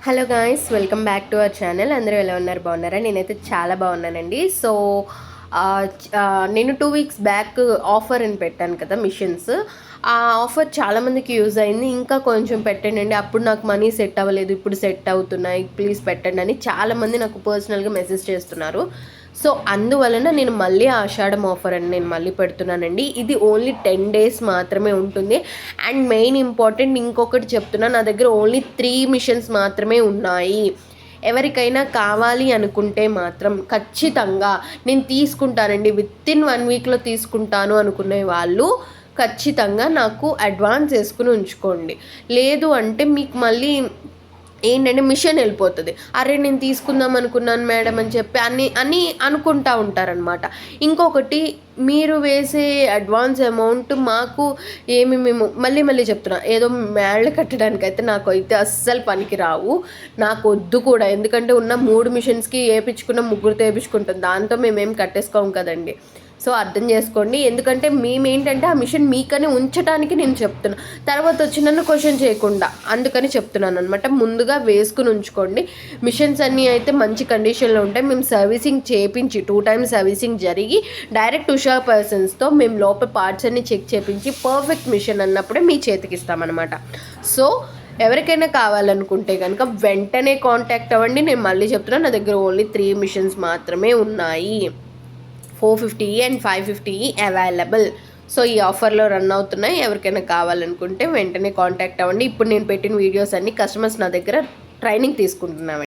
Hello guys, welcome back to our channel. అందరూ ఎలా ఉన్నారు? బాగున్నారా? నేనైతే చాలా బాగున్నానండి. సో నేను 2 వీక్స్ బ్యాక్ ఆఫర్ అని పెట్టాను కదా మిషన్స్. ఆ ఆఫర్ చాలామందికి యూజ్ అయింది. ఇంకా కొంచెం పెట్టండి, అప్పుడు నాకు మనీ సెట్ అవ్వలేదు, ఇప్పుడు సెట్ అవుతున్నాయి, ప్లీజ్ పెట్టండి అని చాలామంది నాకు పర్సనల్గా మెసేజ్ చేస్తున్నారు. సో అందువలన నేను మళ్ళీ ఆషాఢం ఆఫర్ అని నేను మళ్ళీ పెడుతున్నానండి. ఇది ఓన్లీ 10 days మాత్రమే ఉంటుంది. అండ్ మెయిన్ ఇంపార్టెంట్ ఇంకొకటి చెప్తున్నా, నా దగ్గర ఓన్లీ 3 మిషన్స్ మాత్రమే ఉన్నాయి. ఎవరికైనా కావాలి అనుకుంటే మాత్రం ఖచ్చితంగా నేను తీసుకుంటానండి. వితిన్ 1 వీక్లో తీసుకుంటాను అనుకునే వాళ్ళు ఖచ్చితంగా నాకు అడ్వాన్స్ వేసుకుని ఉంచుకోండి. లేదు అంటే మీకు మళ్ళీ ఏంటంటే మిషన్ వెళ్ళిపోతుంది. అరే నేను తీసుకుందాం అనుకున్నాను మేడం అని చెప్పి అని అనుకుంటూ ఉంటారనమాట. ఇంకొకటి, మీరు వేసే అడ్వాన్స్ అమౌంట్ మాకు మేము మళ్ళీ చెప్తున్నా, ఏదో మేళ్ళు కట్టడానికి అయితే నాకు అయితే అస్సలు పనికి రావు, నాకు వద్దు కూడా. ఎందుకంటే ఉన్న 3 మిషన్స్కి వేయించుకున్న ముగ్గురితో వేయించుకుంటాం, దాంతో మేమేం కట్టేసుకోము కదండి. సో అర్థం చేసుకోండి. ఎందుకంటే మేమేంటంటే ఆ మిషన్ మీకనే ఉంచడానికి నేను చెప్తున్నా, తర్వాత వచ్చి నన్ను క్వశ్చన్ చేయకుండా, అందుకని చెప్తున్నాను అనమాట. ముందుగా వేసుకుని ఉంచుకోండి. మిషన్స్ అన్నీ అయితే మంచి కండిషన్లో ఉంటాయి. మేము సర్వీసింగ్ చేయించి 2 times సర్వీసింగ్ జరిగి డైరెక్ట్ ఉషా పర్సన్స్తో మేము లోపల పార్ట్స్ అన్ని చెక్ చేయించి పర్ఫెక్ట్ మిషన్ అన్నప్పుడే మీ చేతికి ఇస్తామన్నమాట. సో ఎవరికైనా కావాలనుకుంటే కనుక వెంటనే కాంటాక్ట్ అవ్వండి. నేను మళ్ళీ చెప్తున్నాను, నా దగ్గర ఓన్లీ 3 మిషన్స్ మాత్రమే ఉన్నాయి. 450 అండ్ 550 అవైలబుల్. సో ఈ ఆఫర్లో రన్ అవుతున్నాయి. ఎవరికైనా కావాలనుకుంటే వెంటనే కాంటాక్ట్ అవ్వండి. ఇప్పుడు నేను పెట్టిన వీడియోస్ అన్ని కస్టమర్స్ నా దగ్గర ట్రైనింగ్ తీసుకుంటున్నాను.